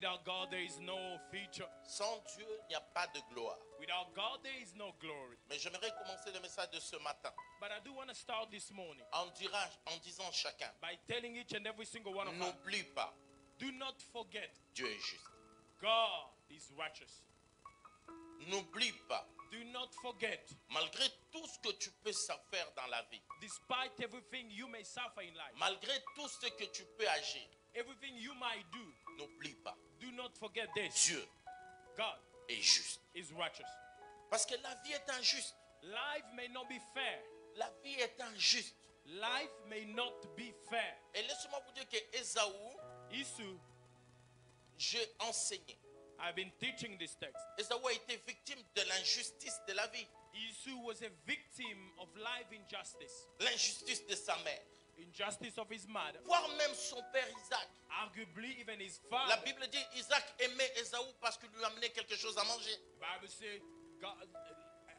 Without God, there is no future. Sans Dieu, il n'y a pas de gloire. Without God, there is no glory. Mais j'aimerais commencer le message de ce matin But I do want to start this morning en disant chacun, by telling each and every single one of us, n'oublie pas, do not forget, Dieu est juste. God is righteous. N'oublie pas, Do not forget, malgré tout ce que tu peux faire dans la vie, despite everything you may suffer in life, malgré tout ce que tu peux agir, everything you might do, n'oublie pas, do not forget this. Dieu God est juste. is righteous. Parce que la vie est injuste. Life may not be fair. La vie est injuste. Life may not be fair. Et laissez-moi vous dire que Ésaü, Esau, j'ai enseigné. I've been teaching this text. Ésaü a été victime de l'injustice de la vie. Esau was a victim of life injustice. L'injustice de sa mère. Injustice of his mother. Voire même son père Isaac. Arguably even his La father. Bible dit Isaac aimait Ésaü parce qu'il lui amenait quelque chose à manger. The Bible says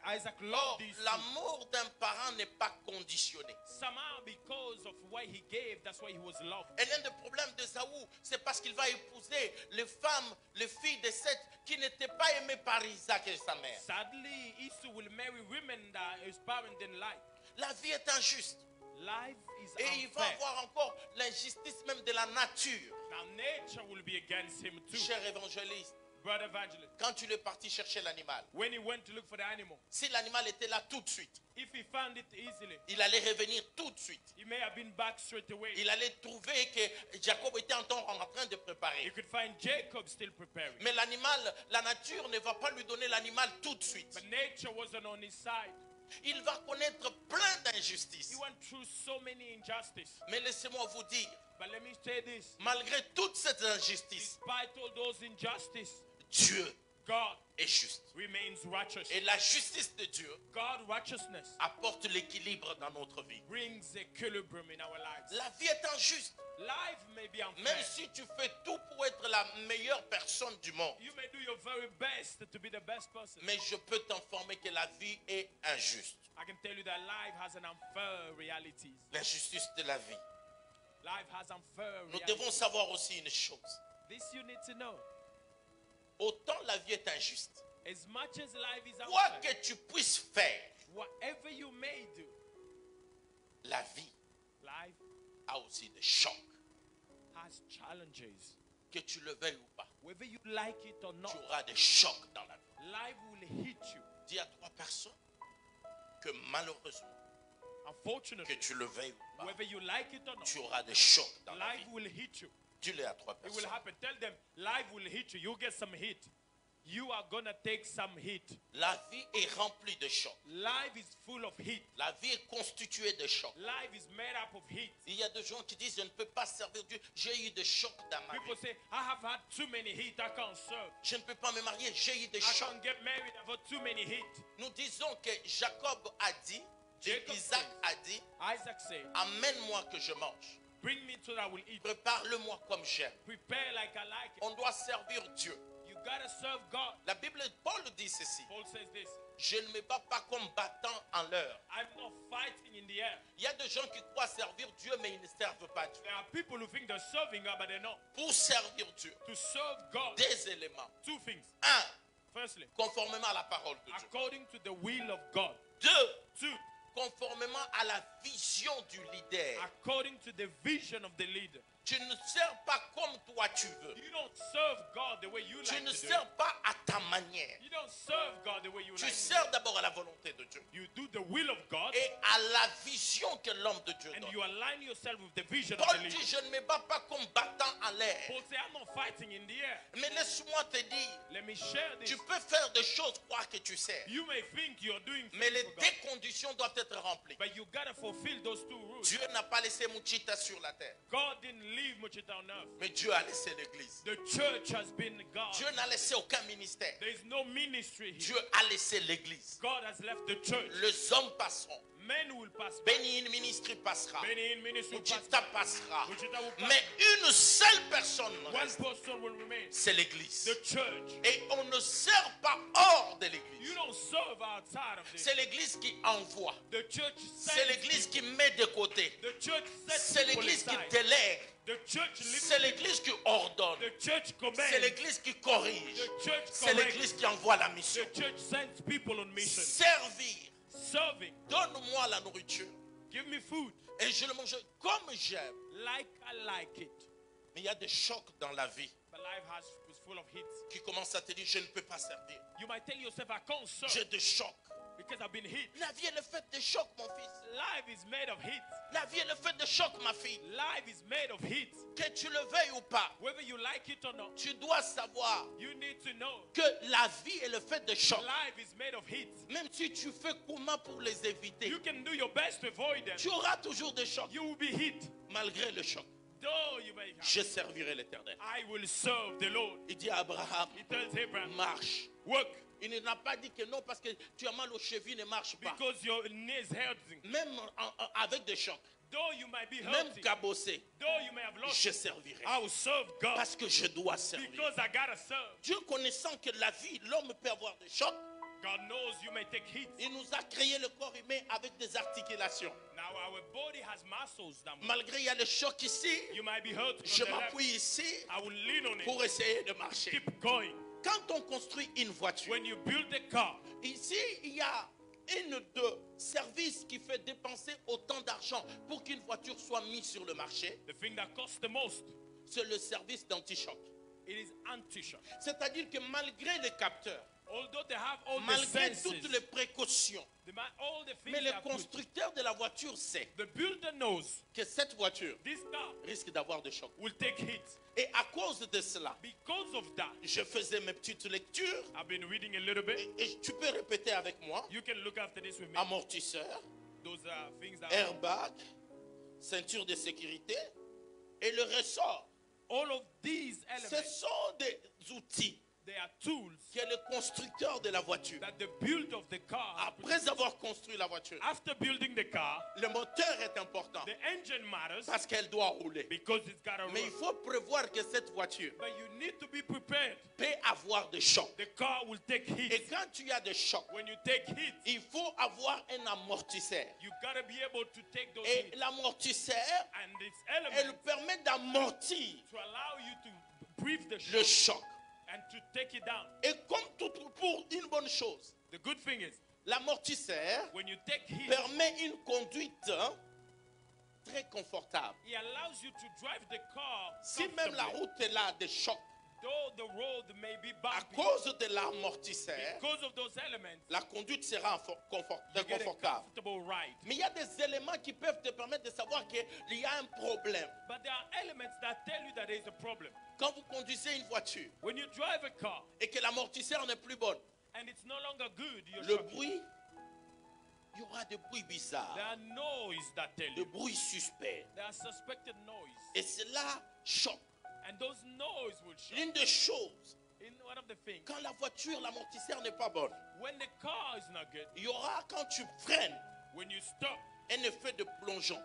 Isaac Or, loved these two. l'amour d'un parent n'est pas conditionné. Somehow because of what he gave, that's why he was loved. Et l'un des problèmes d'Ésaü, c'est parce qu'il va épouser les femmes, les filles de Seth qui n'étaient pas aimées par Isaac et sa mère. Sadly, Esau will marry women that his parents didn't like. La vie est injuste. Life is Et il va unfair. avoir encore l'injustice même de la nature. Now nature will be against him too. Cher évangéliste, Brother Evangelist, quand tu es parti chercher l'animal, when he went to look for the animal, si l'animal était là tout de suite, if he found it easily, il allait revenir tout de suite. he may have been back straight away. Il allait trouver que Jacob était en train de You préparer. could find Jacob still preparing. Mais l'animal, la nature ne va pas lui donner l'animal tout de suite. But nature wasn't on his side. Il va connaître plein d'injustices. He went through so many injustices. Mais laissez-moi vous dire, But let me say this. malgré toutes ces injustices, Despite all those injustices, Dieu God est juste. remains righteous. Et la justice de Dieu God righteousness apporte l'équilibre dans notre vie. brings equilibrium in our lives. La vie est injuste. Life may be Même unfair. si tu fais tout pour être la meilleure personne du monde. You may do your very best to be the best person. Mais je peux t'informer que la vie est injuste. I can tell you that life has an unfair realities. L'injustice de la vie. Life has unfair Nous devons realities. savoir aussi une chose. This you need to know. Autant la vie est injuste. As much as life is Quoi unfair, que tu puisses faire, whatever you may do, la vie life a aussi des chocs. has challenges. Que tu le veuilles ou pas, Whether you like it or tu not, auras des chocs dans la vie. life will hit you. Dis à 3 personnes que malheureusement, que Unfortunately, tu le veuilles ou pas, whether you like it or not, tu auras des chocs dans la life vie. will hit you. Dis-le à 3 It will personnes. happen. Tell them, life will hit you. You'll get some hit. You are gonna take some hit. La vie est remplie de chocs. Life is full of heat. La vie est constituée de chocs. Life is made up of heat. Il y a des gens qui disent, je ne peux pas servir Dieu. J'ai eu des chocs dans ma People vie. say, I have had too many heat. I can't serve. Je ne peux pas me marier. J'ai eu des I chocs. can't get married. I've had too many heat. Nous disons que Jacob a dit, et Jacob Isaac says, a dit, Isaac said, amène-moi que je mange. bring me so that I will eat. Prépare-le-moi comme j'aime. Prepare like I like it. On doit servir Dieu. You gotta serve God. La Bible, Paul dit ceci. Paul says this. Je ne me bats pas comme battant en l'heure. I'm not fighting in the air. Il y a des gens qui croient servir Dieu, mais ils ne servent pas Dieu. There are people who think they're serving God, but they're not. Pour servir Dieu, To serve God, des éléments. two things. Un, Firstly, conformément à la parole de Dieu. according to the will of God. Deux, Two, conformément à la vision du leader. according to the vision of the leader. Tu ne sers pas comme toi tu veux. You don't serve God the way you Tu like ne to do. sers pas à ta manière. You don't serve God the way you Tu like to sers d'abord à la volonté de Dieu do. You do the will of God et à la vision que l'homme de Dieu and donne. you align yourself with the vision of Paul the leader. dit, je ne me bats pas comme battant en l'air. Paul said, I'm not fighting in the air. Mais laisse-moi te dire, Let me share this. tu peux faire des choses, croire que tu sers. You may think you're doing Mais les things for deux God, conditions doivent être remplies. but you gotta fulfill those two rules. Dieu n'a pas laissé Mouchita sur la terre, God didn't leave Muchita on earth. mais Dieu a laissé l'église. The church has been God. Dieu n'a laissé aucun ministère. There is no ministry here. Dieu a laissé l'église. God has left the church. Les hommes passeront, men will pass by. Benin Ministry passera. Benin ministry will pass Wichita by. passera. Wichita will pass. Mais une seule personne One reste. person will remain. C'est l'église. The church. Et on ne sert pas hors de l'église. You don't serve outside of this. C'est l'église qui envoie. The church C'est sends l'église qui met de côté. The church sets C'est people l'église qui aside. délègue. The church leads. C'est l'église qui ordonne. The church C'est commands. l'église qui corrige. The church C'est corrects. l'église qui envoie la mission. The church sends people on mission. Servir. Serving. Donne-moi la nourriture. Give me food. Et je le mange comme j'aime. Like I like it. Mais il y a des chocs dans la vie But life is full of hits. qui commencent à te dire, je ne peux pas servir. You might tell yourself, I can't serve J'ai des chocs. because I've been hit. La vie est le fait de chocs, mon fils. Life is made of hits. La vie est le fait de chocs, ma fille. Life is made of hits. Que tu le veuilles ou pas, Whether you like it or not, tu dois savoir you need to know que la vie est le fait de chocs. life is made of hits. Même si tu fais comment pour les éviter, You can do your best to avoid them. tu auras toujours des chocs. You will be hit. Malgré le choc, Though you may have. je servirai l'Éternel. I will serve the Lord. Il dit à Abraham, He tells Abraham, marche. work Il n'a pas dit que non parce que tu as mal aux chevilles, ne marche pas. because your knees hurting. Même avec des chocs, Though you might be même hurting, cabossé, though you may have lost, je servirai. I will serve God Parce que je dois servir. because I gotta serve. Dieu connaissant que la vie, l'homme peut avoir des chocs, God knows you may take hits. il nous a créé le corps humain avec des articulations. Now our body has muscles that move. Malgré il y a le choc ici, You might be hurt je from the left. m'appuie ici I will lean on it. pour essayer de marcher. Keep going. Quand on construit une voiture, When you build a car, ici il y a une de services qui fait dépenser autant d'argent pour qu'une voiture soit mise sur le marché, the thing that costs the most, c'est le service d'anti-choc. it is anti-shock. C'est-à-dire que malgré les capteurs, Although they have all the malgré senses, toutes les précautions, all the things mais le they are put, constructeur de la voiture sait the builder knows que cette voiture this car risque d'avoir des chocs. will take hits. Et à cause de cela, Because of that, je faisais mes petites lectures I've been reading a little bit. et tu peux répéter avec moi. You can look after this with me. Amortisseur, Those are things that airbag, ceinture de sécurité et le ressort. all of these Ce elements, sont des outils they are tools que le constructeur de la voiture, that the builder of the car, après avoir construit la voiture, after building the car, le moteur est important the engine matters parce qu'elle doit rouler. because it's got to Mais il run. faut prévoir que cette voiture But you need to be prepared. peut avoir des chocs. The car will take Et hits. quand tu as des chocs, When you take hits, il faut avoir un amortisseur. you gotta be able to take those Et hits. l'amortisseur, And its elle elements permet d'amortir to allow you to breathe the le shock choc. and to take it down. Et comme tout pour une bonne chose, The good thing is, l'amortisseur when you take hits, permet une conduite très confortable. it allows you to drive the car Si même la comfortably. route est là des chocs, Though the road may be à bumpy, cause de l'amortisseur, because of those elements, la conduite sera you get a confortable. comfortable ride. Mais il y a des éléments qui peuvent te permettre de savoir qu'il y a un problème. But there are elements that tell you that there is a problem. Quand vous conduisez une voiture When you drive a car et que l'amortisseur n'est plus bon, and it's no longer good, you're le shocking. bruit, il y aura des bruits bizarres, There are noise that tell des you. bruits suspects. There are suspected noise. Et cela choque. And those noise will shock. L'une des choses, In one of the things, quand la voiture, l'amortisseur n'est pas bon, when the car is not good, il y aura quand tu freines when you stop, un effet de plongeon.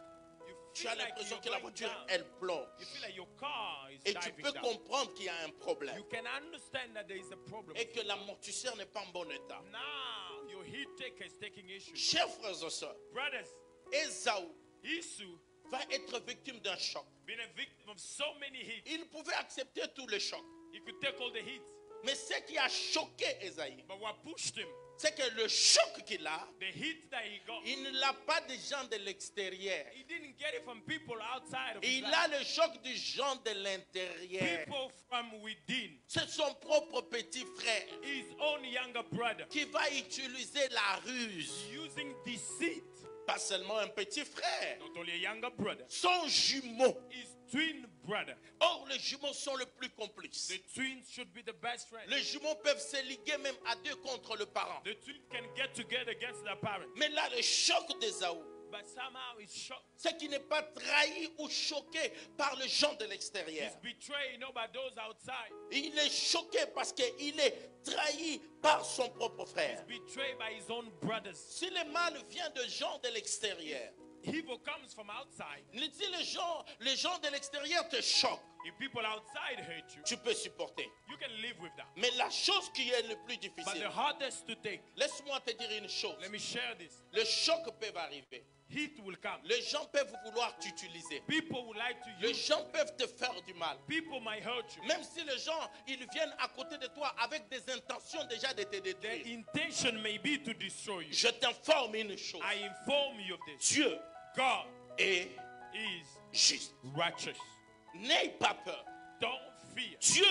you Tu feel as like l'impression you're que la going voiture, down. elle plonge. You feel like your car is Et tu diving peux down. comprendre qu'il y a un problème You can understand that there is a problem. et que l'amortisseur n'est pas en bon état. Now your heat taker is taking issue. Chers frères et sœurs, Brothers, Ésaü Esau va être victime d'un choc. been a victim of so many hits. Il pouvait accepter tous les chocs. He could take all the hits. Mais ce qui a choqué Ésaü, But what pushed him, c'est que le choc qu'il a, the hit that he got, il ne l'a pas des gens de l'extérieur. he didn't get it from people outside of his Il life. a le choc du gens de l'intérieur. People from within. C'est son propre petit frère His own younger brother. qui va utiliser la ruse. Using deceit. Pas seulement un petit frère, Not only a younger brother. son jumeau. His twin brother. Or, les jumeaux sont les plus complices. The twins should be the best friends. Les jumeaux peuvent se liguer même à deux contre le parent. The twins can get together against their parents. Mais là, le choc d'Ésaü, but somehow he's shocked. C'est qu'il n'est pas trahi ou choqué par les gens de l'extérieur. He's betrayed, not by those outside. Il est choqué parce qu'il est trahi par son propre frère. He's betrayed by his own brothers. Si le mal vient de gens de l'extérieur, Evil comes from outside. si les gens de l'extérieur te choquent, If people outside hate you, tu peux supporter. you can live with that. Mais la chose qui est le plus But the difficile, hardest to take, laisse-moi te dire une chose. let me share this. Le choc peut arriver. Heat will come. Les gens peuvent vouloir t'utiliser. People would like to Les use. gens peuvent te faire du mal. People might hurt you. Même si les gens, ils viennent à côté de toi avec des intentions déjà de te Their détruire. intention may be to destroy you. Je t'informe une chose. I inform you of this. Dieu God est is juste. righteous. N'aie pas peur. Don't fear. Dieu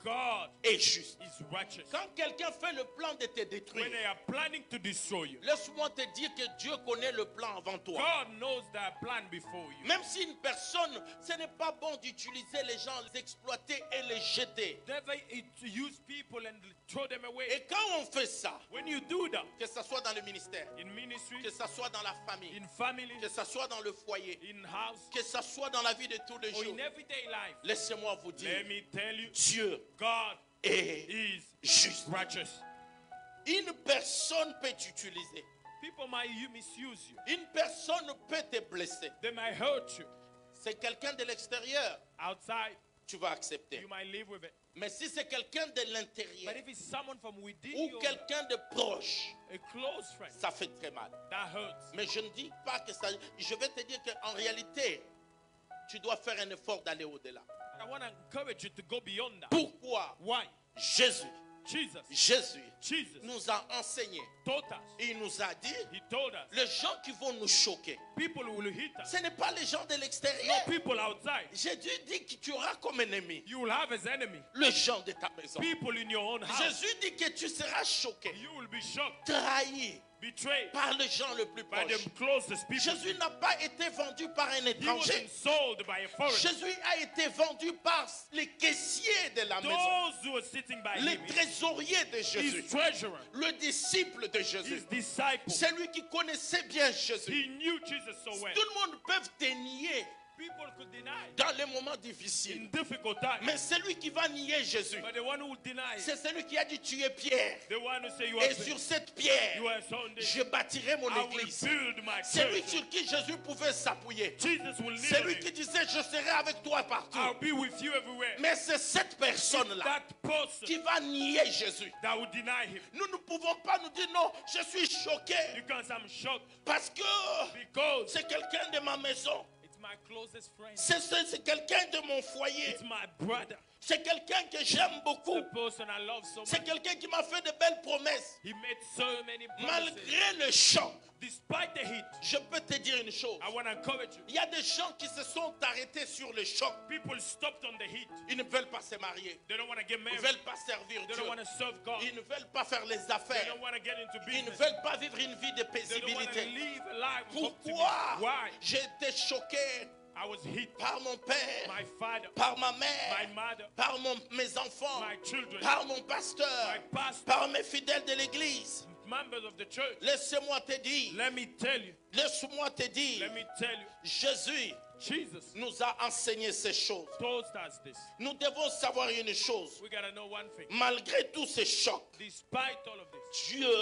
God est juste. is righteous. Quand quelqu'un fait le plan de te When détruire, they are planning to destroy you, laisse-moi te dire que Dieu connaît le plan avant toi. God knows their plan before you. Même si une personne, ce n'est pas bon d'utiliser les gens, les exploiter et les jeter. Never use people and throw them away. Et quand on fait ça, When you do that, que ce soit dans le ministère, in ministry, que ce soit dans la famille, in family, que ce soit dans le foyer, in house, que ce soit dans la vie de tous les or jours, in everyday life, laissez-moi vous dire, let me tell you, Dieu God est is juste. righteous. Une personne peut t'utiliser. People might misuse you. Une personne peut te blesser. They might hurt you. C'est quelqu'un de l'extérieur, Outside, tu vas accepter. you might live with it. Mais si c'est quelqu'un de But l'intérieur if it's someone from within ou you, quelqu'un de proche, a close friend, ça fait très mal. that hurts. Mais je ne dis pas que ça... Je vais te dire qu'en réalité, tu dois faire un effort d'aller au-delà. I want to encourage you to go beyond that. Pourquoi? Why? Jésus Jesus nous a enseigné. taught us. Il nous a dit, He told us. les gens qui vont nous choquer, People will hit us. ce n'est pas les gens de No l'extérieur. people outside. Jésus dit que tu auras comme ennemi You will have as enemy. les gens de ta maison. People in your own house. Jésus dit que tu seras choqué, You will be shocked, trahi betrayed par les gens les plus by proches. the closest people. Jésus n'a pas été vendu par un He étranger. wasn't sold by a foreigner. Jésus a été vendu par les caissiers de la maison, Those who were sitting by les him, trésoriers de Jésus, his treasurer, le disciple de Jésus, his disciple. celui qui connaissait bien Jésus. He knew Jesus so well. Tout le monde peut te nier People could deny dans les moments in difficiles. difficult times. Mais celui qui va nier Jésus, But the one who denies, c'est celui qui a dit tu es Pierre. the one who say you Et are, sur cette pierre, you are Sunday, je bâtirai mon I will église. build my Celui church. sur qui Jésus pouvait s'appuyer. Jesus will Celui lead qui it. disait je serai avec toi I'll partout. be with you everywhere. Mais c'est cette personne-là That person qui va nier Jésus. that will deny him. Nous ne pouvons pas nous dire non, je suis choqué Because I'm shocked. parce que Because c'est quelqu'un de ma maison. it's my closest friend. C'est quelqu'un de mon foyer. It's my brother. C'est quelqu'un que j'aime beaucoup. The person I love so C'est much. quelqu'un qui m'a fait de belles promesses. He made so many promises. Malgré le choc, Despite the heat, je peux te dire une chose. I want to encourage you. Il y a des gens qui se sont arrêtés sur le choc. People stopped on the heat. Ils ne veulent pas se marier. They don't want to get Ils ne married. veulent pas servir They Dieu. don't want to serve God. Ils ne veulent pas faire les They affaires. don't want to get into Ils ne business. veulent pas vivre une vie de They don't want to paisibilité. live a life of optimism. Pourquoi Why? j'ai été choqué I was hit. par mon père, My father, par ma my mère, mother, par mes enfants, my children, par mon pasteur, my pastor, par mes fidèles de l'église. members of the church. Laisse-moi te dire, Let me tell you. laisse-moi te dire, Let me tell you. Jésus Jesus nous a enseigné ces choses. told us this. Nous devons savoir une chose. We got to know one thing. Malgré tous ces chocs, Despite all of this, Dieu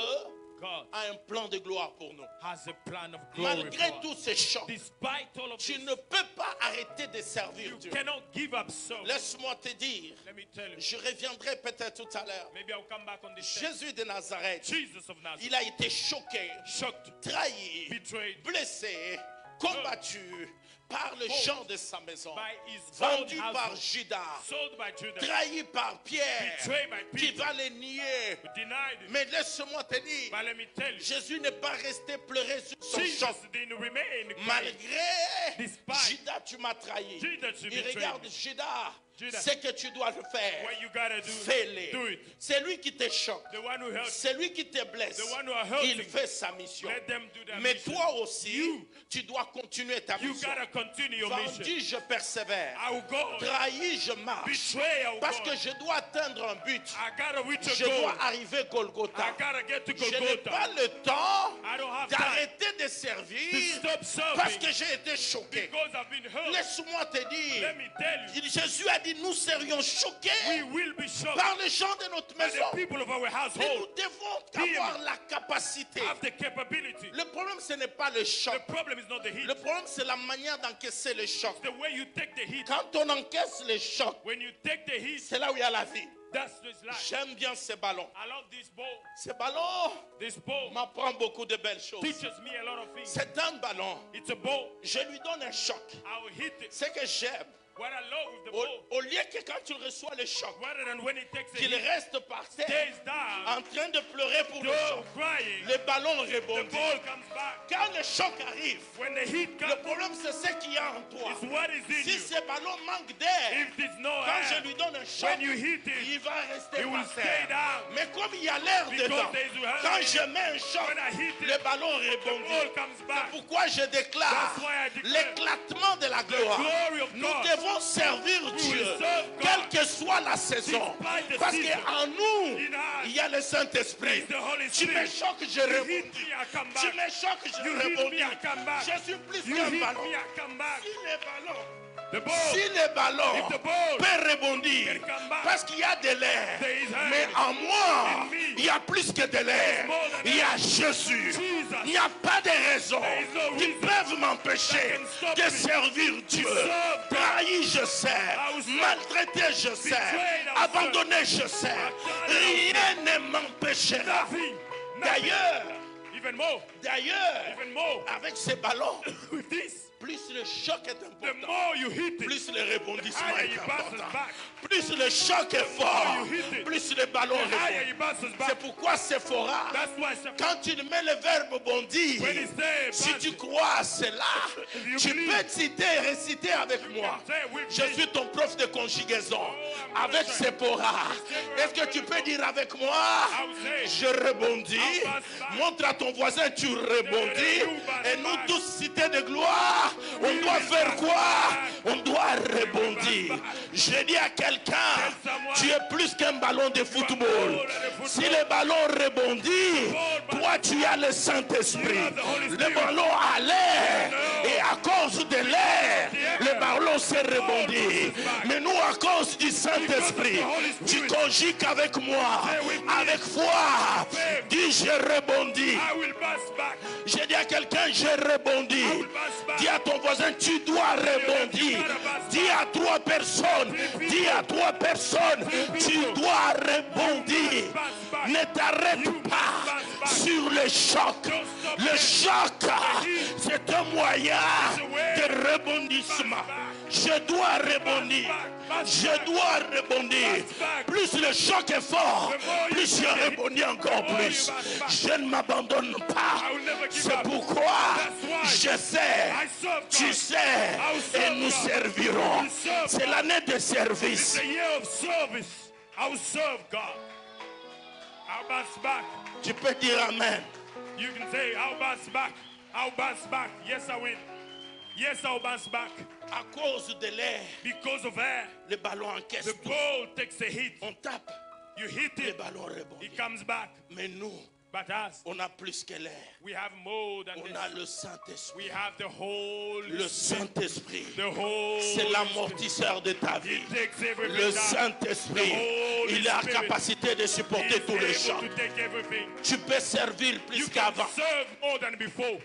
God a un plan de gloire pour nous. has a plan of glory Malgré for us. tous ces chocs, Despite all of tu this, ne peux pas arrêter de servir you Dieu. cannot give up so. Laisse-moi te dire, Let me tell you. je reviendrai peut-être tout à l'heure. Maybe I'll come back on this text. Jésus de Nazareth, Jesus of Nazareth, il a été choqué, shocked, trahi, betrayed blessé, combattu par les gens de sa maison, by his own vendu par household, Judas, sold by Judas, trahi par Pierre, betrayed by qui Peter, va les nier. denied him. Mais laisse-moi te dire, But let me tell you, Jésus n'est pas resté pleurer sur son Jesus choc. didn't remain crying. Malgré Despite Judas, tu m'as trahi. Judas, you Il betrayed regarde me. Judas, Judas, Ce que tu dois le faire, what you gotta do, fais-le. do it. C'est lui qui te choque. The one who helps, C'est lui qui te blesse. the one who are helping, Il fait sa mission. let them do their Mais mission. toi aussi, tu dois continuer ta You mission. gotta continue your mission. Vendu, je persévère. I will go. Trahi, je marche. Betray, I will Parce go. que je dois atteindre un but. I gotta reach a Je goal. dois arriver Golgotha. I gotta get to Je n'ai Golgotha. pas le temps I don't have time d'arrêter de to servir stop parce serving que j'ai été choqué. because I've been hurt. Laisse-moi te dire, Let me tell you, Jésus a dit, nous serions choqués we will be shocked par les gens de notre by maison. the people of our Mais nous household devons avoir la capacité. have the capability. Le problème, ce n'est pas le The choc. problem is not the heat. Le problème, c'est la manière d'encaisser le choc. The way you take the heat. Quand on encaisse le choc, When you take the heat, c'est là où il y a la vie. that's this life. J'aime bien ces ballons. I love this ball. Ces ballons This ball m'apprend beaucoup de belles choses. teaches me a lot of things. C'est un ballon. It's a ball. Je lui donne un choc. I will hit it. Ce que j'aime, What I love with the au, ball, au lieu que quand tu reçois le choc, rather than when it takes a qu'il hit, reste par terre stays down, en train de pleurer pour le though choc, crying, le ballon the rebondit. ball comes back. Quand le choc arrive, When the heat le comes, problème c'est ce qu'il y a en toi. it's what is in Si you. ce ballon manque d'air, If there's no quand je air, lui donne un choc, when you hit it, il va rester it will par stay terre. down. Mais comme il y a l'air Because dedans, there's air quand in it, je mets un choc, when I hit it, le ballon the rebondit. ball comes back. Pourquoi je déclare That's why I declare l'éclatement de la gloire. glory of Nous God. devons servir We Dieu, will serve quelle God. que soit la saison. Despite the Parce season. qu'en nous, In us, il y a le Saint-Esprit. the Holy Tu me Spirit. choques, je You hit rebondis. me, I come Tu back. me choques, je You hit rebondis. me, I come back. Je suis plus You qu'un hit ballon. me, I come back. Si les ballons, The ball, si les ballons if the ball peuvent rebondir, can come back, parce qu'il y a de l'air. there is air Mais en moi, in me. il y a plus que de l'air. more than Il y a air. Jésus. Jesus. Il n'y a pas de raison There is no qui reason peuvent m'empêcher that can stop de me servir Dieu. serve God. Trahi, je sers. I will serve. Maltraité, je sers. Betrayed, I will Abandonné, je sers. I've done it. Rien ne m'empêchera. nothing, D'ailleurs, even more, even more. avec ces ballons, With this, plus le choc est the important, more you hit it, plus le rebondissement higher est it bounces important. back. Plus le choc est fort, you hit it, plus le ballon The higher rebondit. it bounces C'est back. pourquoi Sephora, That's why it's quand tu mets le verbe bondir, when it's there, si tu bounces, crois à cela, you tu believe, peux citer et réciter avec moi. say with Je me. suis ton prof de conjugaison I'm avec gonna Sephora. Est-ce que tu peux dire avec moi? I will say, Je rebondis. I'll bounce back. Montre à ton voisin, tu rebondis. Et nous tous, cité de gloire, on doit faire quoi? On doit rebondir. Je dis à quelqu'un, tu es plus qu'un ballon de football. Si le ballon rebondit, toi tu as le Saint-Esprit. Le ballon a l'air. Et à cause de l'air, le ballon s'est rebondi. Mais nous, à cause du Saint-Esprit, tu conjugues avec moi, avec foi. Dis, je rebondis. I will bounce back. Je dis à quelqu'un, je rebondis. Dis à ton voisin, tu dois rebondir. Dis à trois personnes, tu dois rebondir. Ne t'arrête pas sur le choc. Le choc, c'est un moyen de rebondissement. Je dois rebondir. Je dois rebondir. Plus le choc est fort, plus je rebondis encore plus. Je ne m'abandonne pas. C'est pourquoi je sais, tu sais, et nous servirons. C'est l'année de service. The year of service. I will serve God. I'll bounce back. Tu peux dire Amen. You can say, I'll bounce back. I'll bounce back. Yes, I will. Yes, I'll bounce back. À cause de l'air, Because of air, le ballon encaisse the tout. ball takes a hit. On tape, You hit le it, ballon rebondit. it comes back. Mais nous, But us, on a plus que l'air. we have more than On this. a le Saint-Esprit. We have the Holy Le Spirit. Saint-Esprit, The Holy c'est Spirit. l'amortisseur de ta vie. It takes everything Le down. Saint-Esprit, The Holy il a la Spirit capacité de supporter He's tous les able chocs. to take everything. Tu peux servir You plus can qu'avant. serve more than before.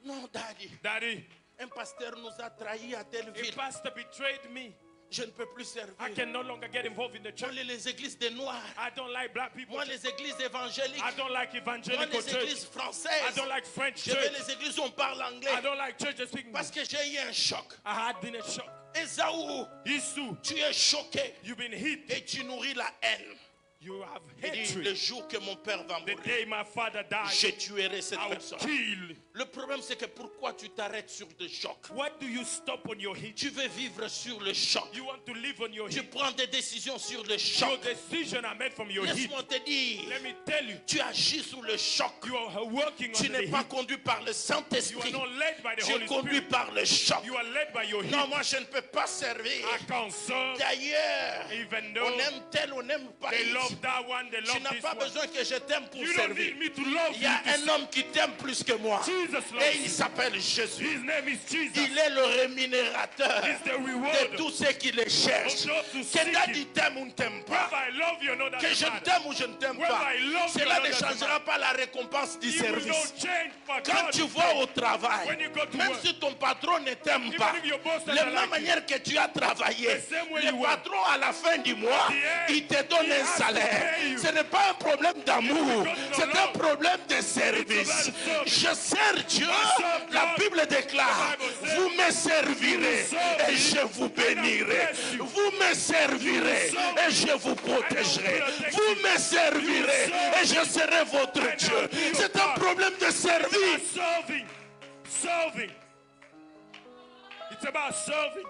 Non, Daddy, Daddy, un pasteur nous a trahis à telle a ville. pastor betrayed me. Je ne peux plus servir. I can no longer get involved in the church. Moi, les églises des Noirs. I don't like black people. Moi, les églises évangéliques. I don't like Moi, evangelical les church. églises I françaises. don't like French Je vais church. les églises où on parle I anglais. don't like churches speaking. Parce que j'ai eu un choc. I had been a shock. Esaü, Esau, tu es choqué you've been hit. et tu nourris la haine. You have Il dit, le hatred. jour que mon père va The mourir, day my father je died, tuerai cette I will personne. kill. Le problème, c'est que pourquoi tu t'arrêtes sur le choc? Why do you stop on your hit? Tu veux vivre sur le choc. You want to live on your Tu hit. prends des décisions sur le Your choc. decisions are made from your hit. Laisse-moi te dire, Let me tell you, tu agis sous le choc. you are working Tu on the n'es pas heat. conduit par le You are Saint-Esprit. not led by the Tu es Holy conduit Spirit. par le choc. You are led by your heat. Non, moi je ne peux pas servir. I can't serve. D'ailleurs, Even though on aime tel, on n'aime pas. they love that one, they Tu love n'as this pas one. besoin que je t'aime pour You don't servir. need me to love Il you. y a to un homme qui t'aime plus que moi. Jesus Et loves il you. s'appelle Jésus. His name is Jesus. Il est le rémunérateur He's the de reward tous ceux qui le cherchent. of those who Que seek Daddy him. t'aime ou ne t'aime pas. Whether I love you or not, Que je doesn't matter. t'aime ou je ne t'aime Whether pas. I love you Cela or ne not, doesn't changera pas la récompense du He will service. not change for Quand God. tu vas au travail, When you go to même work, si ton patron ne t'aime even pas, if your boss de doesn't la même like you, manière que tu as travaillé, the same way le you work, patron à la fin du mois, at the end, il te donne he un has to salaire. pay you. Ce n'est pas un problème d'amour, because of c'est un love. problème de service. It's about service. Je sers Dieu, serve la God. Bible déclare, The Bible says, vous me servirez you serve et me, je vous bénirai. bless you. Vous me servirez serve et je vous protégerai. protect Vous you. me servirez serve et je serai votre And Dieu. I'll be your C'est un God. problème de It's about service. serving. Serving. It's about serving.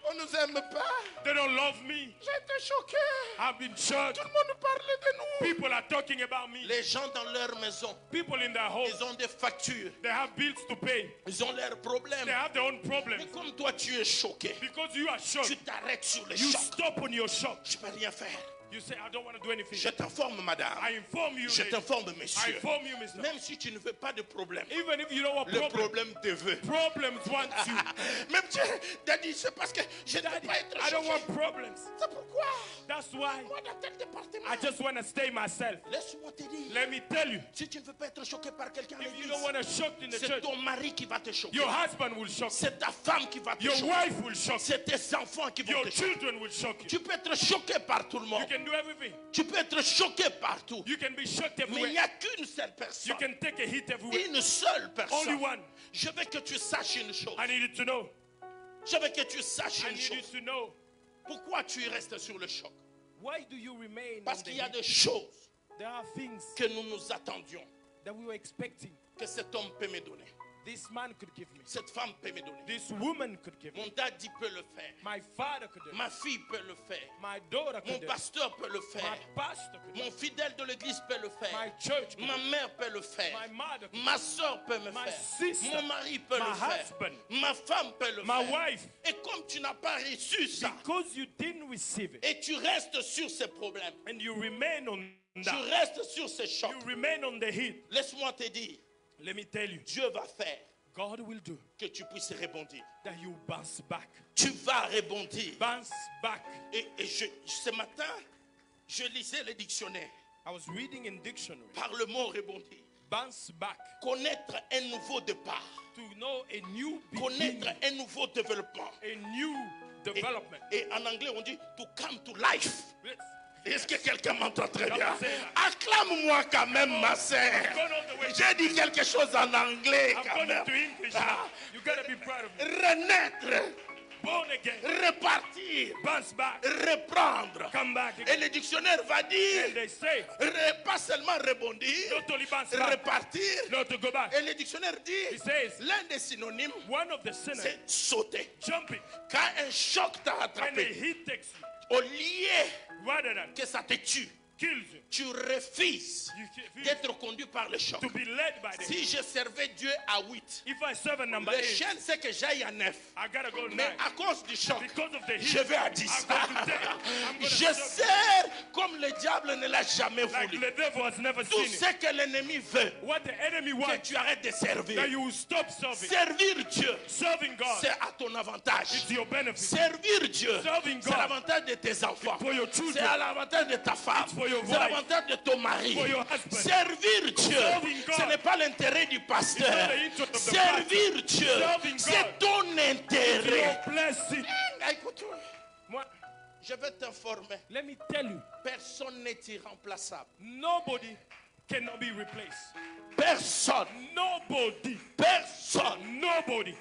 On nous aime pas. They don't love me. J'étais choqué. I've been shocked. Tout le monde parlait de nous. People are talking about me. Les gens dans leur maison, People in their homes, ils ont des factures, they have bills to pay. ils ont leurs problèmes. They have their own Mais problems. comme toi tu es choqué, Because you are tu shocked, t'arrêtes sur le you choc. stop on your shock. Je peux rien faire. You say, I don't want to do anything. Je t'informe, madame. I inform you, Je lady. t'informe, I monsieur. inform you, mister. Même si tu ne veux pas de problème, Even if you don't want le problem, problème te veut. problems want you. Même tu Daddy, c'est parce que je ne veux Daddy, pas être I don't choqué. want problems. C'est pourquoi That's why moi dans tel département. I just want to stay myself. Laisse-moi te dire. Let me tell you, Si tu ne veux pas être choqué par quelqu'un à if you l'église, don't want to shock in the c'est church, ton mari qui va te choquer. your husband will shock you. C'est ta femme qui va te Your choquer. wife will shock you. C'est tes enfants qui vont Your te choquer. children will shock you. Tu peux être choqué par tout le monde. You can do everything. Tu peux être choqué partout. You can be shocked Mais il everywhere. n'y a qu'une seule You personne. can take a hit everywhere. Une seule Only personne. one. Je veux que tu saches une chose. I need you to know. Je veux que tu saches I une need you chose. to know. Pourquoi tu restes sur le choc? Why do you remain Parce on the qu'il y a hit? des choses There are things que nous nous attendions that we were expecting. que cet homme peut me donner. This man could give me. Cette femme peut me donner. This woman could give me. Mon daddy peut le faire. My father could do it. Ma fille peut le faire. My daughter Mon could do it. pasteur peut le My faire. pastor could do Mon it. fidèle de l'église peut le My faire. church could Ma do it. mère peut le faire. My mother could Ma soeur peut me My faire. sister. Mon mari peut My le faire. husband. Ma femme peut le My faire. wife. Et comme tu n'as pas reçu ça, Because you didn't receive it et tu restes sur ces problèmes, and you remain on tu that, restes sur ces chocs, you remain on the heat. laisse-moi te dire, Let me tell you, Dieu va faire God will do que tu puisses rebondir. that you bounce back. Tu vas rebondir. Bounce back. Et ce matin, je lisais le dictionnaire I was reading in dictionary. par le mot rebondir. Bounce back. Connaître un nouveau départ. To know a new Connaître beginning, un nouveau développement. a new Et, development. et en anglais, on dit to come to life. Yes. Est-ce que quelqu'un m'entend très bien? Come say that. Acclame-moi quand même, ma sœur. I'm going all the way. J'ai dit quelque chose en anglais I'm quand going même. into English Ah. now. You gotta be proud of me. Renaître, Born again. repartir, Bounce back. reprendre. Come back Et again. le dictionnaire va dire, And they say, pas seulement rebondir, not only bounce back, repartir. not to go back. Et le dictionnaire dit, He says, l'un des synonymes, one of the sinners c'est sauter. jumping Quand un choc t'a when a attrapé, heat takes you au lieu rather than que ça te tue, kills you. tu refuses You refuse d'être conduit par le choc. to be led by the Si je servais Dieu à 8, If I serve a number le 8, chien c'est que j'aille à 9. I gotta go to Mais 9. à cause du choc, Because of the heat, je vais à 10. I'm going to 10. I'm going to Je serve sers comme le diable ne l'a jamais like voulu. the devil has never Tout seen it. ce que l'ennemi veut, What the enemy que wants, tu arrêtes de servir. that you will stop serving. Servir Dieu, Serving God, c'est à ton avantage. it's your benefit. Servir Dieu, Serving c'est God. l'avantage de tes enfants. For your C'est children, à l'avantage de ta femme. It's for your C'est wife. l'avantage de ton mari. For your husband. Servir Dieu, Serving God. ce n'est pas l'intérêt du pasteur. It's not the interest of the Servir Dieu, Serving c'est God. ton your intérêt. blessing. Écoute, Moi, je vais t'informer. let me tell you, Personne n'est irremplaçable. nobody cannot be replaced. Personne. Nobody. Personne. Nobody.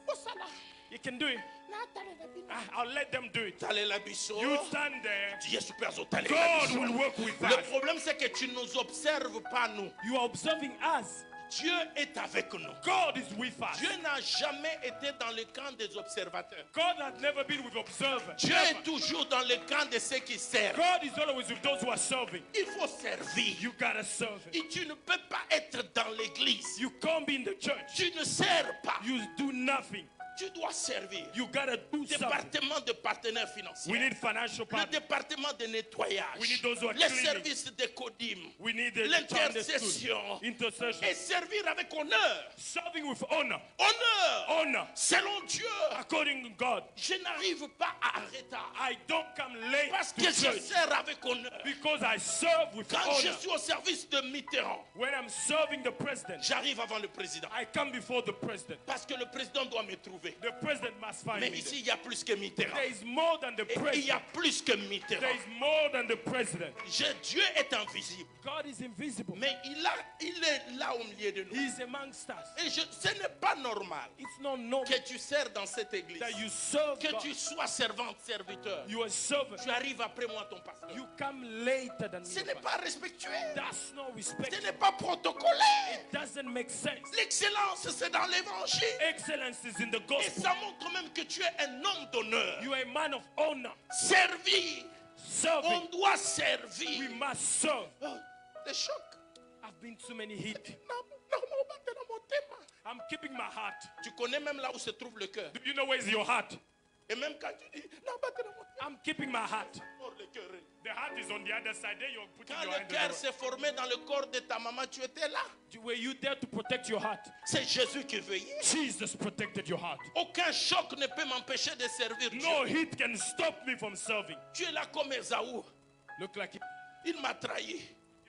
Oh, ça là. You can do it. I'll let them do it. You stand there. God will work with Le us. problème, c'est que tu ne nous observes pas, nous. You are observing us. Dieu est avec nous. God is with us. Dieu n'a jamais été dans le camp des observateurs. God has never been with observers. Dieu est toujours dans le camp de ceux qui servent. God is always with those who are serving. Il faut servir. You gotta serve Him. Et tu ne peux pas être dans l'église. You can't be in the church. Tu ne sers pas. You do nothing. Tu dois servir. You gotta do something. Département de partenaires financiers. We need financial Le partners. département de nettoyage. We need those who are Les cleaning. services de codim. We need the L'intercession. intercession. Et servir avec honneur. Serving with honor. Honneur. Honor. Selon Dieu. According to God. Je n'arrive pas à retard. I don't come late Parce to que je church sers avec honneur. because I serve with Quand je honor. suis au service de Mitterrand, When I'm serving the president, j'arrive avant le président. I come before the president. Parce que le président doit me trouver. The president must find Mais me. ici, il y a plus que Mitterrand. There is more than the Et il y a president. plus que Mitterrand. There is more than the president. Dieu est invisible. God is invisible. Mais il est là au milieu de nous. He is amongst us. Et ce n'est pas normal It's not normal que tu sers dans cette église. that you serve Que God. tu sois servante, serviteur. You are servant. Tu arrives après moi, ton pasteur. You come later than Ce me. n'est pas respectueux. That's no Ce respect. n'est pas protocolaire. It doesn't make sense. L'excellence, c'est dans l'évangile. Excellence is in the Et gospel. ça montre même que tu es un homme d'honneur. You are a man of honor. Servir. Serving. On doit We servir. must serve. Oh, des chocs. I've been too many hit. Tu I'm keeping my heart. connais même là où se trouve le cœur. Do you know where's your heart? Et même quand tu dis, I'm keeping my heart. oh, le cœur. The heart is on the other side. There you're putting Quand your le hand cœur on s'est formé dans le corps de ta maman, tu étais là. Were you there to protect your heart? C'est Jésus qui veillait. Jesus protected your heart. Aucun choc ne peut m'empêcher de servir No Dieu. heat can stop me from serving. Tu es là comme Esaü. Look like he Il m'a trahi.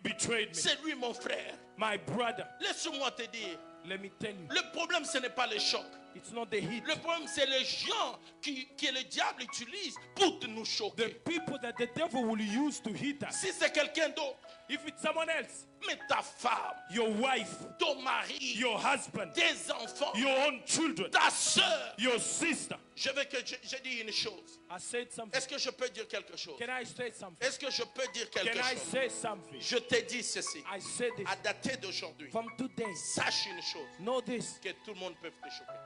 betrayed me. C'est lui mon frère. My brother, Laisse-moi te dire. let me tell you, Le problème, ce n'est pas le choc. it's not the heat. Le problème, c'est les gens que le diable utilise pour nous The choquer. people that the devil will use to hit us. Si c'est quelqu'un d'autre, If it's someone else, mais ta femme, your wife, ton mari, your husband, tes enfants, your own children, ta soeur. your sister. Je veux que je dise une chose. I said something. Est-ce que je peux dire quelque chose? Can I say something? Est-ce que je peux dire quelque Can I chose? say something? Je te dis ceci. I said this. À dater d'aujourd'hui, From today, sache une chose, know this. que tout le monde peut te choquer.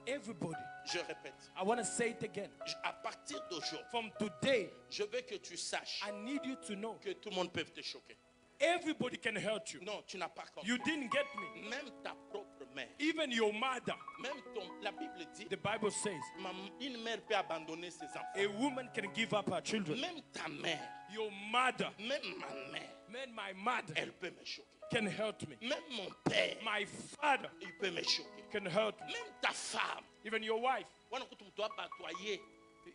Everybody, Je répète, I want to say it again. à partir d'aujourd'hui, From today, je veux que tu saches I need you to know que tout le monde peut te choquer. everybody can hurt you. Non, tu n'as pas compris. You didn't get me. Même ta propre mère, Even your mother, même la Bible dit, the Bible says, une mère peut abandonner ses enfants. a woman can give up her children. Même ta mère, Your mother, même ma mère, man, my mother elle peut me choquer. can hurt me. Même mon père, My father il peut me choquer. can hurt me. Même ta femme, Even your wife, wana kutumtoa batoyer,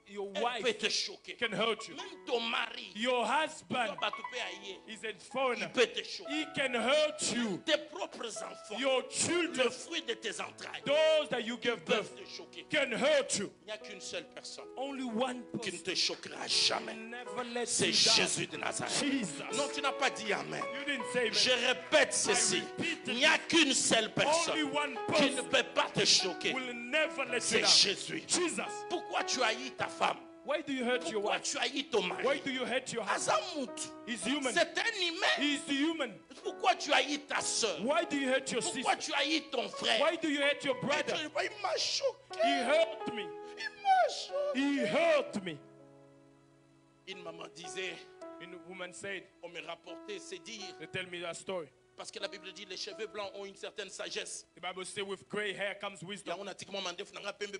your elle peut wife te choquer. can hurt you. Même ton mari, Your husband toi batupe aye, is a il foreigner. peut te choquer. He can hurt you. Tes propres enfants, Your le children, fruit de tes entrailles, those that you give peuvent birth, te choquer. can hurt you. Il n'y a qu'une seule personne Only one qui ne person te choquera jamais. never let C'est you down. Jésus de Nazareth. Jesus. Non, tu n'as pas dit Amen. You didn't say Je amen. répète ceci. Il n'y a qu'une seule Only personne one qui ne person peut pas te choquer. will never let you C'est down. Jésus. Jesus. Pourquoi tu haïs ta femme? Why do you hurt your Pourquoi wife? tu haïs ton Why mari? do you hurt your husband? Azamut, He's human. c'est un humain. He's human. Pourquoi tu haïs ta soeur? Why do you hurt your Pourquoi sister? tu haïs ton frère? Why do you hurt your Et brother? tu- Il m'a choqué. He hurt me. Il m'a choqué. He hurt me. Une maman disait, And the woman said, on me rapportait, c'est dire, they tell me that story. parce que la Bible dit les cheveux blancs ont une certaine sagesse. The Bible says with gray hair comes Il y a wisdom. un article,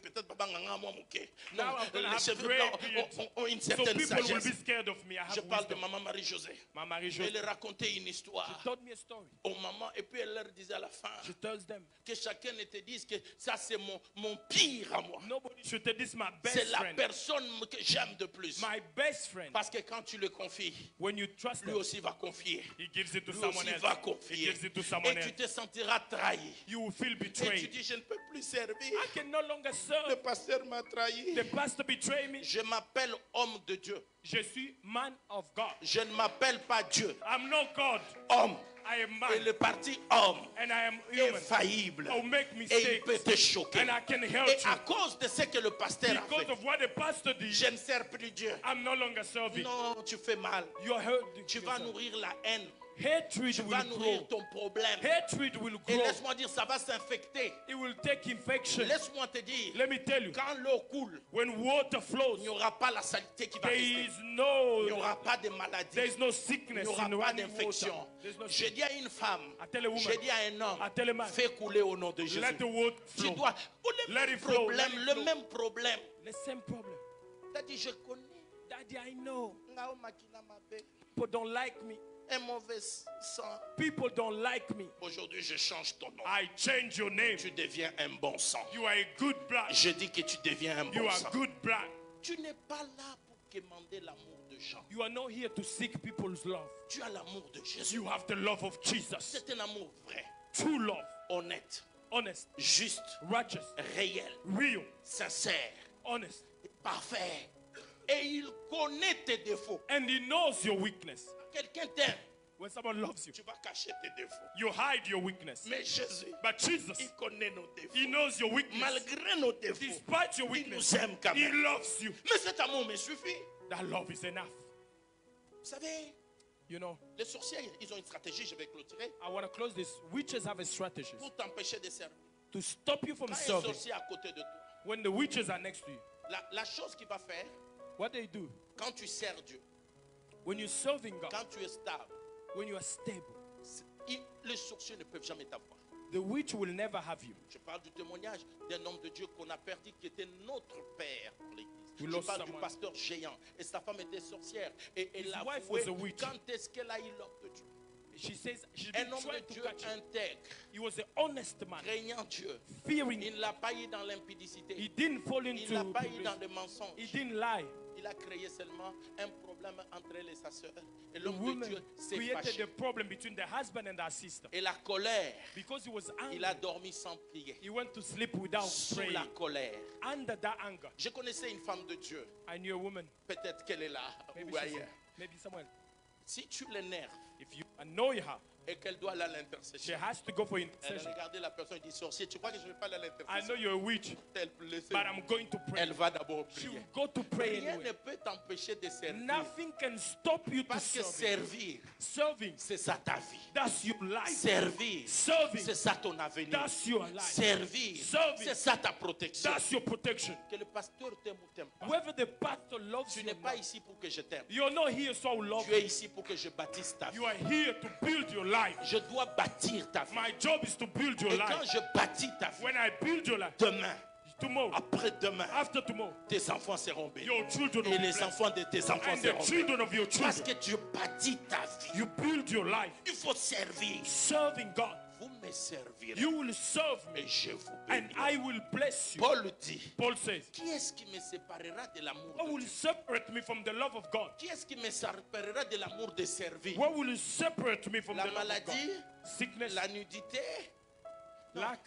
peut-être baba nganga moi moké. Now Non, I'm gonna les have cheveux gray blancs beard. ont une So certaine people will sagesse. be scared of me. I Je have parle de wisdom. maman Marie-Josée. My Marie Elle racontait une histoire She told me a story. aux mamans et puis elle leur disait à la fin She tells them, que chacun ne te dise que ça c'est mon pire à moi. nobody should tell this is my C'est best la friend. personne que j'aime de plus. My best friend. Parce que quand tu le confies, When you trust lui him, aussi va confier. he gives it to Lui someone aussi else. va He confier. gives it to Et someone tu else. te sentiras trahi. You will feel Et tu betrayed. dis, je ne peux plus servir. I can no longer Le serve. pasteur m'a trahi. The pastor betrayed me. Je m'appelle homme de Dieu. Je suis man of God. Je ne m'appelle pas Dieu. I'm not God. Homme. I am Et man. le parti homme And I am est human. faillible. I'll make Et il mistakes. peut te choquer. And I can Et hurt à you. cause de ce que le pasteur a Because fait, of what the pastor did, je ne sers plus Dieu. I'm no longer serving. Non, tu fais mal. You are hurt. Tu vas nourrir la haine. Hatred Tu will vas nourrir grow. ton problème. Hatred will Et grow. laisse-moi dire, ça va s'infecter. It will take infection. Laisse-moi te dire, Let me tell you, quand l'eau coule, when water flows, il n'y aura pas la saleté qui va there rester. is Il n'y no, aura pas de maladie. there is no Il sickness n'y aura in pas running d'infection. water. There's no Je sickness. dis à une femme, I tell a woman, je dis à un homme, I tell a man, fais couler au nom de Jésus. let the water Tu flow. dois. Oh, le Let même it flow, problème, let it le flow. même problème. The same problem. Tu as dit, je connais. Daddy, I know. Ngao makina mabe. People don't like me. Un mauvais sang. People don't like me. Aujourd'hui, je change ton nom. I change your name. Tu deviens un bon sang. You are a good blood. Je dis que tu deviens un You bon are sang. good blood. Tu n'es pas là pour quémander l'amour de gens. You are not here to seek people's love. Tu as l'amour de Jésus. You have the love of Jesus. C'est un amour vrai, True love. honnête, Honest. juste, Righteous. réel, Real. sincère, Honest. parfait. Et il connaît tes défauts. And he knows your weakness. Quelqu'un t'aime, When someone loves you, tu vas cacher tes défauts. you hide your weakness. Mais Jésus, But Jesus, il connaît nos défauts. he knows your weakness. Malgré nos défauts, Despite your il weakness, nous aime quand he même. loves you. Mais cet amour me suffit. That love is enough. Vous savez, You know, les sorciers, ils ont une stratégie, je vais clôturer, I want to close this. Witches have a strategy pour t'empêcher de servir. to stop you from Quand un serving. sorcier est à côté de toi, When the witches are next to you, la chose qu'il va faire, what they do, quand tu sers Dieu, when you're serving God, quand tu es stable, when you are stable, les sorciers ne peuvent jamais t'avoir. the witch will never have you. Je parle du témoignage d'un homme de Dieu qu'on a perdu, qui était notre père pour l'église. We Je lost parle du someone. pasteur géant. Et sa femme était sorcière. Et elle His a wife avoué was a witch. quand est-ce qu'elle a eu l'homme de Dieu. She says she's Un been homme de trying to Dieu catch him. intègre, He was an honest man, craignant Dieu. fearing Il him. ne l'a pas eu dans l'impudicité. He didn't fall Il ne l'a into pas eu dans this. le mensonge. He didn't lie. Il a créé seulement un problème entre elle et sa soeur. Et The l'homme de woman Dieu s'est created fâché. the problem between the husband and her sister. Et la colère, Because he was angry, il a dormi sans prier. he went to sleep without Sous praying. la colère. Under that anger, Je connaissais une femme de Dieu. I knew a woman, Peut-être qu'elle est là maybe, ou ailleurs. maybe somewhere. Si tu l'énerves If you annoy her, et qu'elle doit aller à she l'intercession, has to go for elle a intercession. regardé la personne et dit, sorcier, tu crois que je ne vais pas aller à I know l'intercession? you're a witch, Elle laisse- but I'm going to pray. Elle va d'abord She prier. will go to pray Rien ne anyway. peut t'empêcher de servir. Nothing can stop you to Parce que serve. servir, Serving, c'est ça ta vie. that's your life. Servir, Serving, c'est ça ton avenir. that's your life. Servir, Serving. c'est ça ta protection. That's your protection. Que le pasteur t'aime ou t'aime pas. Whether the pastor loves Tu you n'es or pas not, ici pour que je t'aime. you're not here so I will love Tu es you. ici pour que je bâtisse ta vie. You are here to build your life. Je dois bâtir ta vie. My job is to build your Et quand life. je bâtis ta vie, When I build your life, demain, tomorrow, après-demain, after tomorrow, tes enfants seront bénis. your children Et will be les blessed. enfants de tes enfants And the seront bénis. children of your Parce children. que tu bâtis ta vie. You build your life. Il faut servir. Serving God. Vous me servirez. You will serve me. Et je vous And bénirai. I will bless you. Paul dit, Paul says, qui est-ce qui me séparera de l'amour what de will Dieu? separate me from the love of God? Qui est-ce qui me séparera de l'amour de servir? What will separate me from La the love of maladie, God? Sickness, la nudité. Non. lack.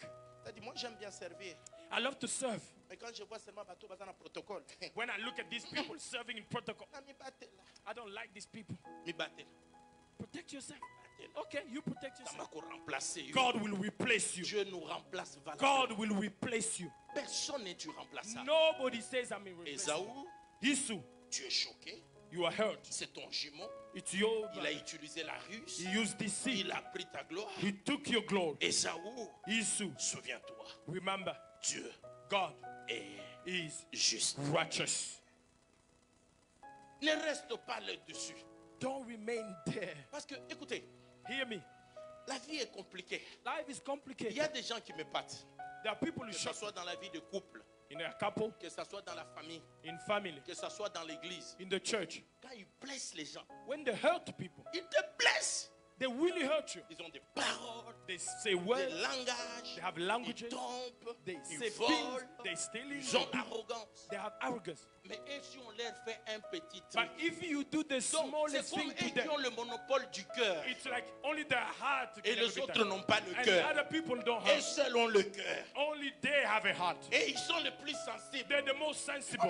T'as dit, moi j'aime bien servir. I love to serve. Mais quand je vois seulement bateau dans le protocole, When I look at these people serving in protocol, ah, mi batte là. I don't like these people. Mi batte là. Protect yourself. Batte là. Okay, you protect Ça yourself. m'a encore remplacé. God will replace you. Dieu nous remplace God valablement. will replace you. Personne n'est remplaçable. Nobody says I'm irreplaceable. Esaü, Esau, tu es choqué. you are hurt. C'est ton jumeau. It's your Il a utilisé la ruse. He used deceit. Il a pris ta gloire. He took your glory. Esaü, Esau, souviens-toi, remember, Dieu God est is juste. righteous. Ne reste pas là-dessus. Don't remain there. Parce que, écoutez, Hear me. la vie est compliquée. Life is Il complicated. y a des gens qui me battent. There are people who Que ce shock soit dans la vie de couple, in a couple, que ce soit dans la famille, in family, que ce soit dans l'église. in the church. Quand ils blessent les gens, When they hurt people, ils te blessent. They really hurt you. Ils ont des paroles, They say des words. langages, They have ils languages. trompent, They ils say volent, things. They steal. ils ont arrogance. They have arrogance. Mais eux, si on leur fait un petit But truc, if you do the donc smallest c'est comme thing to eux qui them, ont le monopole du cœur. it's like only their heart Et can les ever be autres touched. n'ont pas le And cœur. other people don't Eux have. seuls ont le cœur. Only they have a heart. Et ils sont les plus sensibles. They're the most sensible.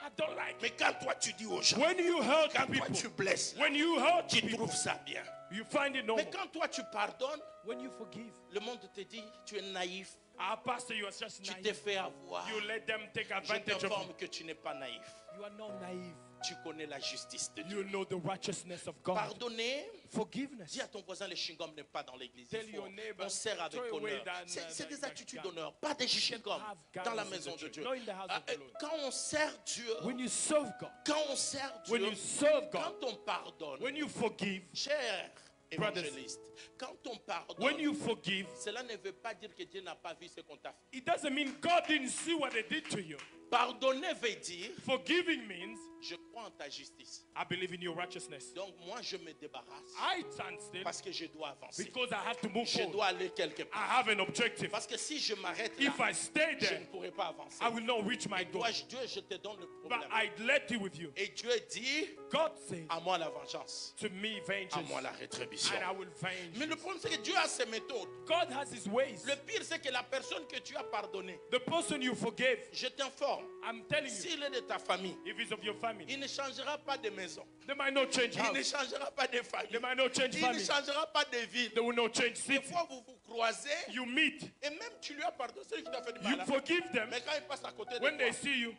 I don't like Mais it. quand toi tu dis aux gens, When you hurt quand toi tu people, blesses, when you hurt tu people, trouves ça bien. you find it Mais normal. quand toi tu pardonnes, When you forgive, le monde te dit, tu es naïf, our pastor, you are just tu t'es naive. fait avoir. You let them take Je advantage of t'informe you. que tu n'es pas naïf. You are not naive. Tu connais la justice de Dieu. You know the righteousness of God. Pardonner, Forgiveness. dis à ton voisin, les chewing-gums n'aiment pas dans l'église. Tell Il faut- your neighbor, on sert avec throw away honneur. that, C'est des that attitudes gum. d'honneur, pas des chewing-gums have gums dans la in the maison de church, Dieu. not in the house of the Lord. Quand on sert Dieu, When you serve God, quand on sert when Dieu, you serve God, quand on pardonne, when you forgive, cher Brothers, évangéliste, quand on pardonne, when you forgive, cela ne veut pas dire que Dieu n'a pas vu ce qu'on t'a fait. it doesn't mean God didn't see what they did to you. Pardonner veut dire, Forgiving means je crois en ta justice. I believe in your righteousness. Donc moi, je me débarrasse I stand still parce que je dois avancer. because I have to move Je forward. dois aller quelque I part. have an objective. Parce que si je m'arrête là, If I stay je there, ne pourrai pas avancer. I will not reach my goal. Toi, Dieu, je te donne le But problème. I let it with you. Et Dieu dit, God says à moi la vengeance, to me, à vengeance, moi la rétribution. and I will venge. Mais le problème, c'est que Dieu a ses méthodes. God has his ways. Le pire, c'est que la personne que tu as pardonnée, The person you forgave, je t'informe, I'm telling you, s'il est de ta famille, if it's of your family, il ne changera pas de maison. they might not change Il ne house. changera pas de famille. They might not change Il ne family. changera pas de ville. They will not change Des city. fois, vous vous croisez You meet, et même tu lui as pardonné celui qui t'a fait du you mal. forgive them. Mais quand il passe à côté de When they toi, see you,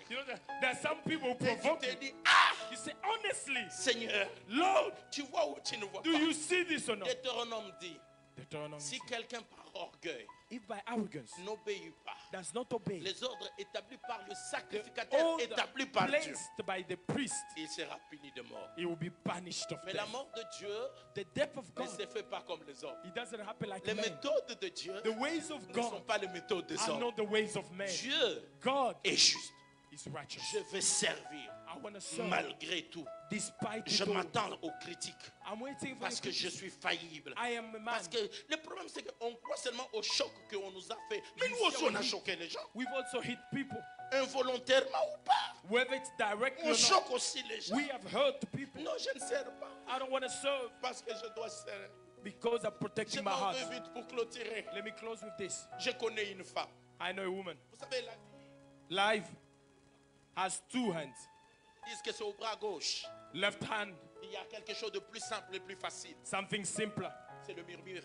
you know that there are some people who et tu provoke te you. dis, ah, You say, honestly, Seigneur, Lord, tu vois ou tu ne vois do pas. you see this or not? Deutéronome dit, Deuteronomy si says, quelqu'un par orgueil if by arrogance n'obéit pas, does not obey les ordres établis par le the sacrificateur, order établis par Dieu, placed by the priest, il sera puni de mort. he will be punished of Mais la death. mort de Dieu The death of ne God, se fait pas comme les hommes. it doesn't happen like Les men. méthodes de Dieu The ways of ne sont God pas les méthodes des are hommes. not the ways of men. Dieu God est juste. is righteous. Je vais servir I want to serve malgré tout. despite Je it all. m'attends aux critiques I'm waiting for parce the que je suis faillible. I am a man. Parce que le problème, c'est qu'on croit seulement au choc qu'on nous a fait. Mais nous aussi, on a choqué les gens. We've also hit people, Involontairement ou pas. whether it's directly On or not. choque aussi les gens. We have hurt people. Non, je ne sers pas. I don't want to serve Parce que je dois servir. because I'm Je protecting my m'en heart. vais vite pour clôturer. Let me close with this. Je connais une femme. I know a woman. Vous savez, la Life has two hands. ils disent que c'est au bras gauche. Left hand, Il y a quelque chose de plus simple et plus facile. something simpler. C'est le murmure,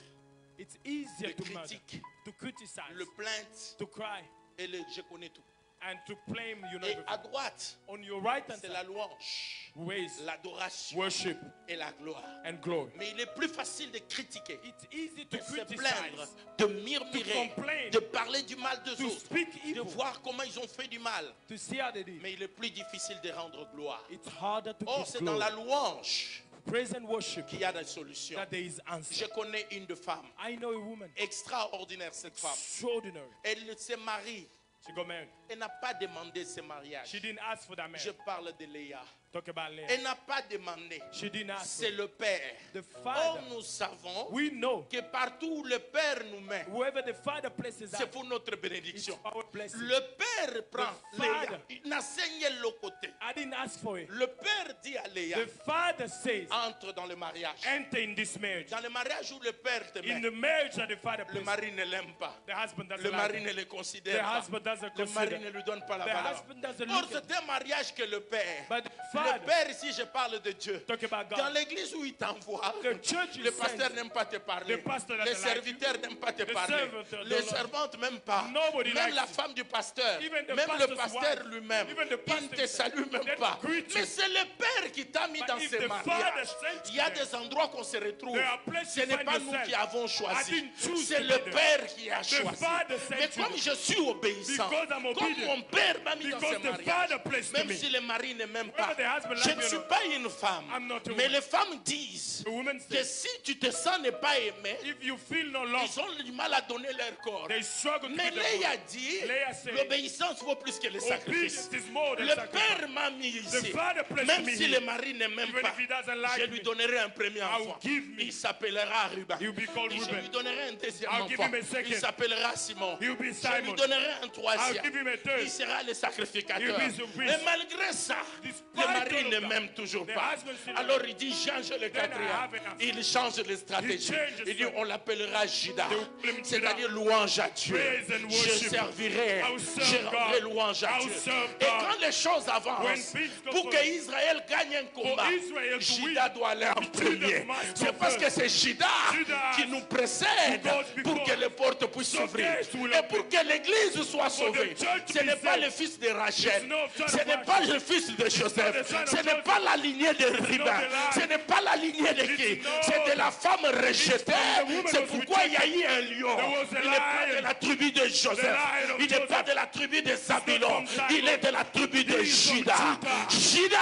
It's easier le to murder, critique, to criticize, le plainte to cry, et le je connais tout. and to claim you know Et everything. à droite, On your right hand c'est side, la louange, ways, l'adoration worship, et la gloire. and glory. Mais il est plus facile de critiquer, It's easy to de se criticize, plaindre, de murmurer, to complain, de parler du mal des to autres, speak de evil, voir comment ils ont fait du mal. to see how they did. Mais il est plus difficile de rendre gloire. It's harder to Or, give c'est dans glory. la louange Praise and worship qu'il y a des solutions. that there is answer. Je connais une de femme, I know a woman, extraordinaire cette femme. extraordinary. Elle se marie. She got married. Elle n'a pas demandé ce mariage. She didn't ask for that man. Je parle de Léa. Talk about Leah. Elle n'a pas demandé. She didn't ask for C'est it. le Père. The Or, Father. nous savons We know que partout où le Père nous met, whoever the Father places c'est us, pour notre it's bénédiction. our blessing. Le Père prend The Léa. Father. Il n'enseigne l'autre côté. I didn't ask for it. Le Père dit à Léa, The Father says, entre dans le mariage. enter in this marriage. Dans le mariage où le Père te In met, the marriage that the Father le places, mari ne l'aime pas. the husband doesn't Le mari like ne it. le The considère pas. husband doesn't Le mari consider. ne lui donne pas la The valeur. husband doesn't Or, look at c'est un mariage que le Père. But the Le Father, Père, ici, je parle de Dieu. talk about Dans God. l'église où il t'envoie, The church le is pasteur sent. n'aime pas te parler. The pastor Les doesn't like serviteurs n'aiment pas te The parler. servant don't Les like servantes même pas. Nobody Même likes la it. femme du pasteur. Even the Même le pastor's pasteur wife. lui-même. Even the Il ne pastor te salue même they pas. greet you. Mais c'est le Père qui t'a mis But dans if ce the mariage. Father sent Il y a you there, des endroits qu'on se retrouve. there are places Ce you n'est find pas nous yourself. qui avons I choisi. didn't choose C'est to le be there. Père qui a The choisi. Father sent Mais you comme there. je suis obéissant, obéissant. Because I'm Comme obedient. mon père m'a mis dans Because ce the mariage. Father placed Même me. si le mari ne m'aime pas. Whether the husband Je loves ne me or suis not. pas une femme. I'm not a Mais woman. les femmes disent The woman que says, si tu te sens ne pas aimé, if you feel no love, ils ont du mal à donner leur corps. they struggle to Mais give their Léa body. dit, Leah said, l'obéissance vaut plus que les sacrifices. obedience is more than Le sacrifice. père m'a mis The ici. Father placed Même me si here. le mari ne m'aime Even pas, if he doesn't like je lui me, donnerai un premier will enfant. give me. Il s'appellera Ruben. He'll be called Et je Reuben. lui donnerai un deuxième I'll give enfant. him a second. Il s'appellera Simon. He'll be Je lui Simon. donnerai un I'll troisième. give him a third. Il sera le sacrificateur. He'll be the priest. Et malgré ça, Despite le mari all of ne that, m'aime toujours the pas. husband still Alors il dit, change le I quatrième. have enough. Il change de stratégie. changes Il dit, on l'appellera Judas. They will call him C'est-à-dire Judah. louange à Dieu. Praise and Je worship. servirai. I will serve Je rendrai God. louange à I will Dieu. serve Et God. quand les choses When avancent, things go pour que forward, Israël gagne un combat, Israel to Judas win, doit aller en premier. must C'est go parce que first. c'est Judas Judas qui nous précède goes before. pour que les portes puissent So s'ouvrir. gates will Et open. pour que l'église soit sauvée. church to Ce be n'est pas saved. le fils de Rachel. It's not son Ce of n'est Rachel. pas le fils de not the Joseph. son of Ce n'est Joseph. pas la lignée de Ribin. the line. Ce n'est pas la lignée de qui. not. C'est de la femme rejetée. from the woman C'est was pourquoi il y a eu un lion. There was a Il n'est pas lion. de la tribu de Joseph. lion of Il n'est pas Joseph. de la tribu de Zabulon. from Zabulon. Il est de la tribu de He is from Judas. Judah.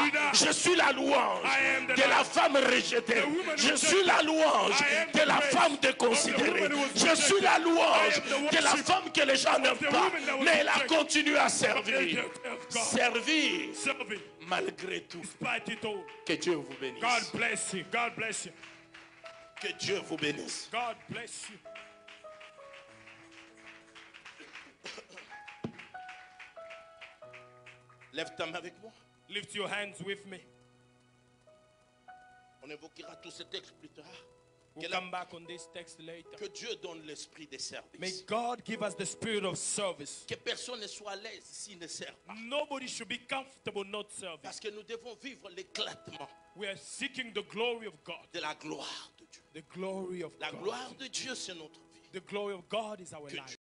Judas, je suis la louange I am the de la lion. femme rejetée. The woman Je who suis la louange I am de the la praise femme of the déconsidérée. woman who was Je suis la louange I am the de la worship femme que les gens n'aiment the pas. woman that was Mais elle a rejected. continué à servir. of God. Servir Serving. malgré tout. Despite it all. Que Dieu vous bénisse. God bless you. God bless you. Que Dieu vous bénisse. God bless you. Lève ta main avec moi. Lift your hands with me. On évoquera tous ces textes plus tard. We'll come back on this text later. Que Dieu donne l'esprit de service. May God give us the spirit of service. Que personne ne soit à l'aise s'il ne sert pas. Nobody should be comfortable not serving. Parce que nous devons vivre l'éclatement We are seeking the glory of God. de la gloire de Dieu. The glory of La God. gloire de Dieu, c'est notre vie. The glory of God is our Que life.